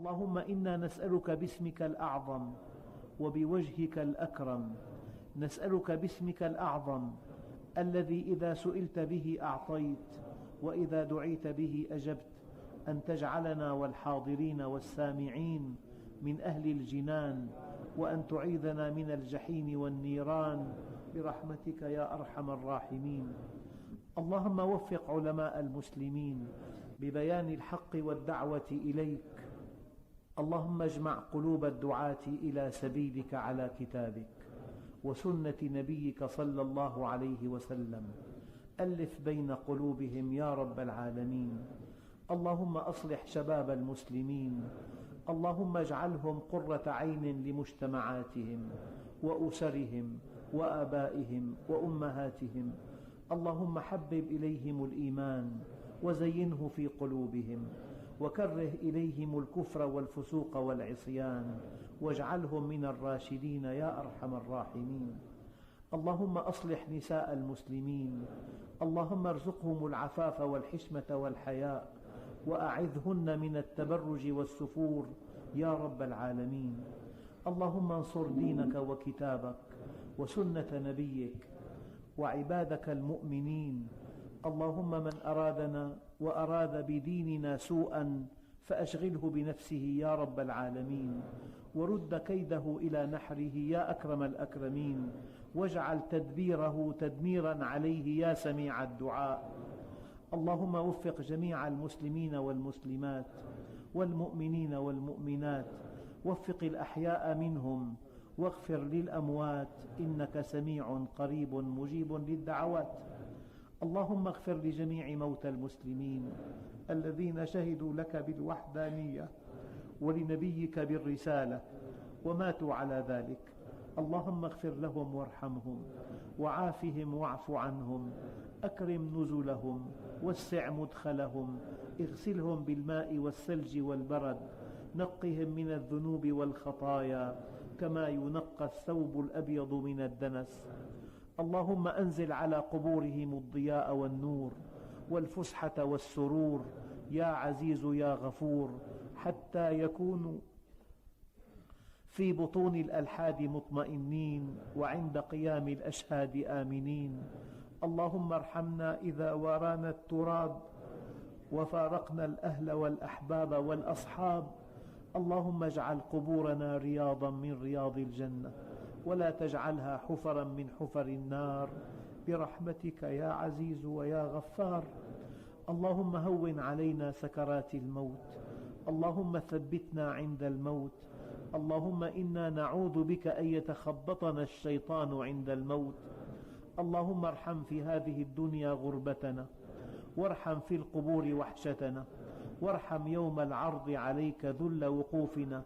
اللهم إنا نسألك باسمك الأعظم وبوجهك الأكرم، نسألك باسمك الأعظم الذي إذا سئلت به أعطيت وإذا دعيت به أجبت، أن تجعلنا والحاضرين والسامعين من أهل الجنان، وأن تعيذنا من الجحيم والنيران برحمتك يا أرحم الراحمين. اللهم وفق علماء المسلمين ببيان الحق والدعوة إليك. اللهم اجمع قلوب الدعاة إلى سبيلك على كتابك وسنة نبيك صلى الله عليه وسلم، ألف بين قلوبهم يا رب العالمين. اللهم أصلح شباب المسلمين، اللهم اجعلهم قرة عين لمجتمعاتهم وأسرهم وآبائهم وأمهاتهم. اللهم حبب إليهم الإيمان وزينه في قلوبهم، وكره إليهم الكفر والفسوق والعصيان، واجعلهم من الراشدين يا أرحم الراحمين. اللهم أصلح نساء المسلمين، اللهم ارزقهم العفاف والحشمة والحياء، وأعذهن من التبرج والسفور يا رب العالمين. اللهم انصر دينك وكتابك وسنة نبيك وعبادك المؤمنين. اللهم من أرادنا وأراد بديننا سوءا فأشغله بنفسه يا رب العالمين، ورد كيده إلى نحره يا أكرم الأكرمين، واجعل تدبيره تدميرا عليه يا سميع الدعاء. اللهم وفق جميع المسلمين والمسلمات والمؤمنين والمؤمنات، وفق الأحياء منهم واغفر للأموات، إنك سميع قريب مجيب للدعوات. اللهم اغفر لجميع موتى المسلمين الذين شهدوا لك بالوحدانية ولنبيك بالرسالة وماتوا على ذلك. اللهم اغفر لهم وارحمهم وعافهم واعف عنهم، أكرم نزلهم وسع مدخلهم، اغسلهم بالماء والثلج والبرد، نقهم من الذنوب والخطايا كما ينقى الثوب الأبيض من الدنس. اللهم أنزل على قبورهم الضياء والنور والفسحة والسرور يا عزيز يا غفور، حتى يكونوا في بطون الألحاد مطمئنين وعند قيام الأشهاد آمنين. اللهم ارحمنا إذا وارانا التراب وفارقنا الأهل والأحباب والأصحاب. اللهم اجعل قبورنا رياضا من رياض الجنة، ولا تجعلها حفرا من حفر النار برحمتك يا عزيز ويا غفار. اللهم هون علينا سكرات الموت، اللهم ثبتنا عند الموت. اللهم إنا نعوذ بك أن يتخبطنا الشيطان عند الموت. اللهم ارحم في هذه الدنيا غربتنا، وارحم في القبور وحشتنا، وارحم يوم العرض عليك ذل وقوفنا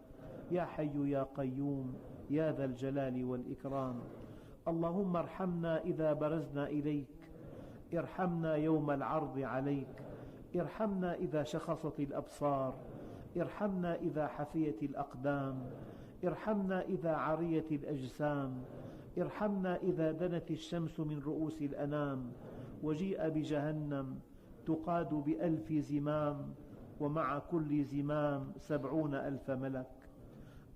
يا حي يا قيوم يا ذا الجلال والإكرام. اللهم ارحمنا إذا برزنا إليك، ارحمنا يوم العرض عليك، ارحمنا إذا شخصت الأبصار، ارحمنا إذا حفيت الأقدام، ارحمنا إذا عريت الأجسام، ارحمنا إذا دنت الشمس من رؤوس الأنام، وجيء بجهنم تقاد ب1000 زمام، ومع كل زمام 70,000 ملك.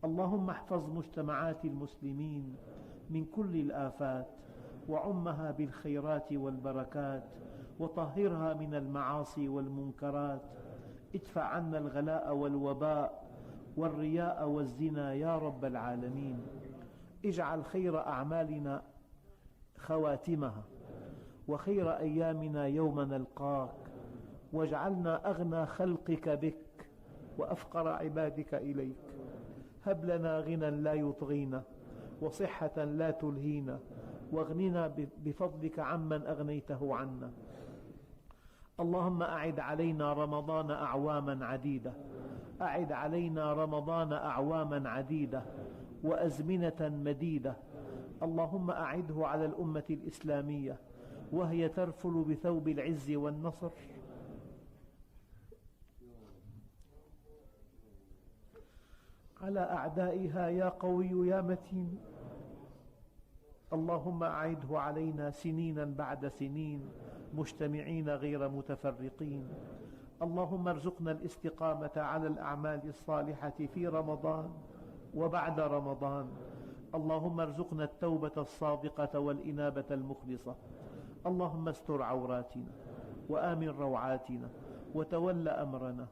اللهم احفظ مجتمعات المسلمين من كل الآفات، وعمها بالخيرات والبركات، وطهرها من المعاصي والمنكرات. ادفع عنا الغلاء والوباء والرياء والزنا يا رب العالمين. اجعل خير أعمالنا خواتمها، وخير أيامنا يوم نلقاك، واجعلنا أغنى خلقك بك وأفقر عبادك إليك. هب لنا غنى لا يطغينا، وصحة لا تلهينا، واغننا بفضلك عمن أغنيته عنا. اللهم أعد علينا رمضان أعواما عديدة، أعد علينا رمضان أعواما عديدة وأزمنة مديدة. اللهم أعده على الأمة الإسلامية وهي ترفل بثوب العز والنصر، على أعدائها يا قوي يا متين. اللهم أعده علينا سنينا بعد سنين، مجتمعين غير متفرقين. اللهم ارزقنا الاستقامة على الأعمال الصالحة في رمضان وبعد رمضان. اللهم ارزقنا التوبة الصادقة والإنابة المخلصة. اللهم استر عوراتنا وآمن روعاتنا وتول أمرنا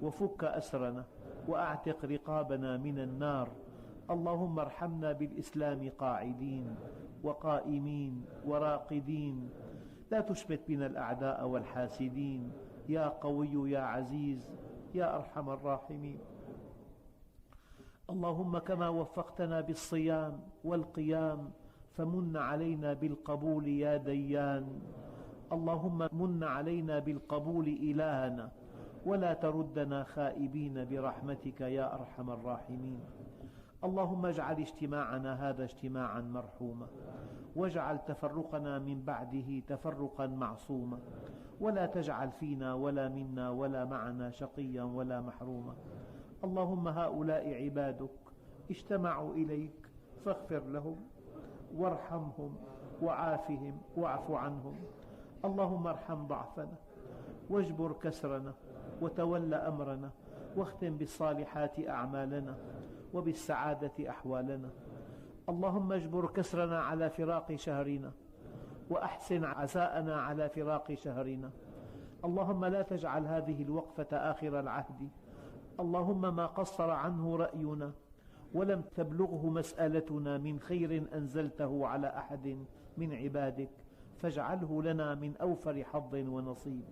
وفك أسرنا وأعتق رقابنا من النار. اللهم ارحمنا بالإسلام قاعدين وقائمين وراقدين، لا تشمت بنا الأعداء والحاسدين، يا قوي يا عزيز يا أرحم الراحمين. اللهم كما وفقتنا بالصيام والقيام فمن علينا بالقبول يا ديان. اللهم من علينا بالقبول إلهنا، ولا تردنا خائبين برحمتك يا أرحم الراحمين. اللهم اجعل اجتماعنا هذا اجتماعا مرحوما، واجعل تفرقنا من بعده تفرقا معصوما، ولا تجعل فينا ولا منا ولا معنا شقيا ولا محروما. اللهم هؤلاء عبادك اجتمعوا إليك فاغفر لهم وارحمهم وعافهم واعف عنهم. اللهم ارحم ضعفنا واجبر كسرنا وتول أمرنا، واختم بالصالحات أعمالنا وبالسعادة أحوالنا. اللهم اجبر كسرنا على فراق شهرنا، وأحسن عزاءنا على فراق شهرنا. اللهم لا تجعل هذه الوقفة آخر العهد. اللهم ما قصر عنه رأينا ولم تبلغه مسألتنا من خير أنزلته على أحد من عبادك، فاجعله لنا من أوفر حظ ونصيب.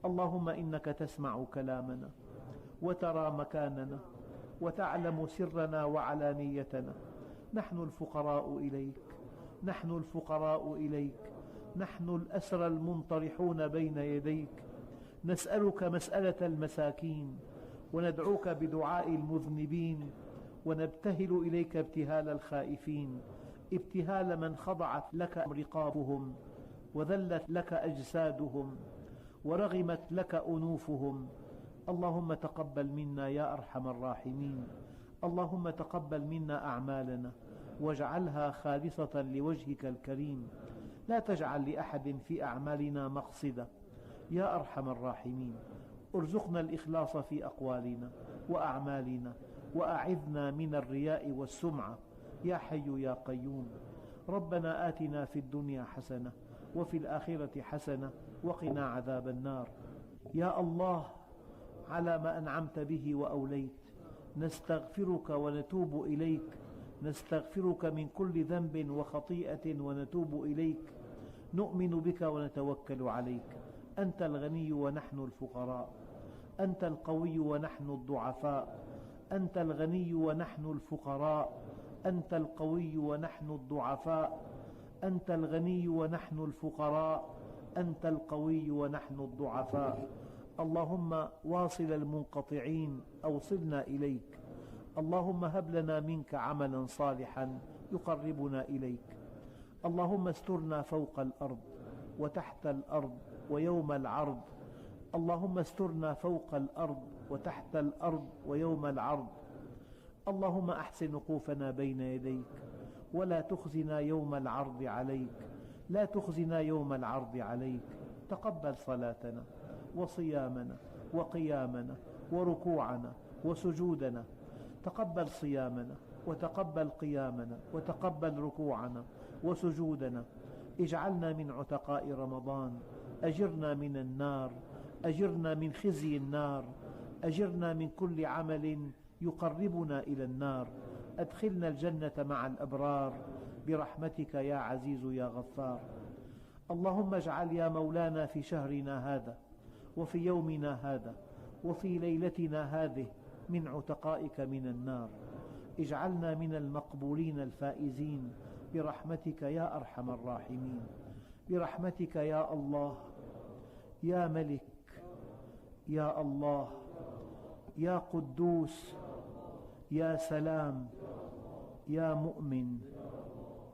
اللهم إنك تسمع كلامنا وترى مكاننا وتعلم سرنا وعلانيتنا. نحن الفقراء إليك، نحن الفقراء إليك، نحن الأسرى المنطرحون بين يديك. نسألك مسألة المساكين، وندعوك بدعاء المذنبين، ونبتهل إليك ابتهال الخائفين، ابتهال من خضعت لك رقابهم وذلت لك أجسادهم ورغمت لك أنوفهم. اللهم تقبل منا يا أرحم الراحمين. اللهم تقبل منا أعمالنا واجعلها خالصة لوجهك الكريم، لا تجعل لأحد في أعمالنا مقصدة يا أرحم الراحمين. ارزقنا الإخلاص في أقوالنا وأعمالنا، وأعذنا من الرياء والسمعة يا حي يا قيوم. ربنا آتنا في الدنيا حسنة وفي الآخرة حسنة وقنا عذاب النار. يا الله، على ما أنعمت به وأوليت نستغفرك ونتوب إليك، نستغفرك من كل ذنب وخطيئة ونتوب إليك. نؤمن بك ونتوكل عليك. أنت الغني ونحن الفقراء، أنت القوي ونحن الضعفاء، أنت الغني ونحن الفقراء، أنت القوي ونحن الضعفاء، أنت الغني ونحن الفقراء، أنت القوي ونحن الضعفاء. اللهم واصل المنقطعين أوصلنا إليك. اللهم هب لنا منك عملا صالحا يقربنا إليك. اللهم استرنا فوق الأرض وتحت الأرض ويوم العرض. اللهم استرنا فوق الأرض وتحت الأرض ويوم العرض. اللهم أحسن وقوفنا بين يديك، ولا تخزنا يوم العرض عليك، لا تخزنا يوم العرض عليك. تقبل صلاتنا وصيامنا وقيامنا وركوعنا وسجودنا. تقبل صيامنا وتقبل قيامنا وتقبل ركوعنا وسجودنا. اجعلنا من عتقاء رمضان. أجرنا من النار، أجرنا من خزي النار، أجرنا من كل عمل يقربنا إلى النار. أدخلنا الجنة مع الأبرار برحمتك يا عزيز يا غفار. اللهم اجعل يا مولانا في شهرنا هذا وفي يومنا هذا وفي ليلتنا هذه من عتقائك من النار. اجعلنا من المقبولين الفائزين برحمتك يا أرحم الراحمين. برحمتك يا الله، يا ملك، يا الله، يا قدوس، يا سلام، يا مؤمن،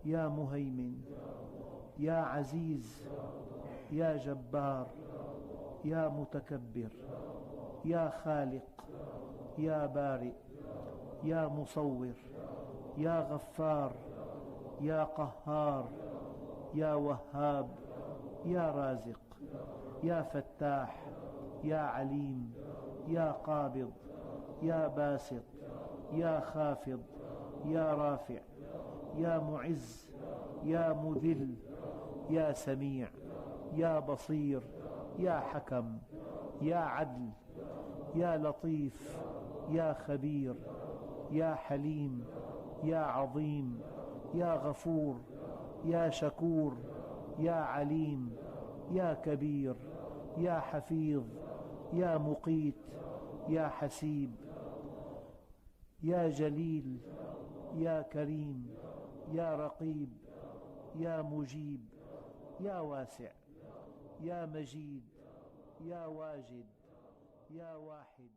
يا مهيمن، يا عزيز، يا جبار، يا متكبر، يا خالق، يا بارئ، يا مصور، يا غفار، يا قهار، يا وهاب، يا رازق، يا فتاح، يا عليم، يا قابض، يا باسط، يا خافض، يا رافع، يا معز، يا مذل، يا سميع، يا بصير، يا حكم، يا عدل، يا لطيف، يا خبير، يا حليم، يا عظيم، يا غفور، يا شكور، يا عليم، يا كبير، يا حفيظ، يا مقيت، يا حسيب، يا جليل، يا كريم، يا رقيب، يا مجيب، يا واسع، يا مجيد، يا واجد، يا واحد.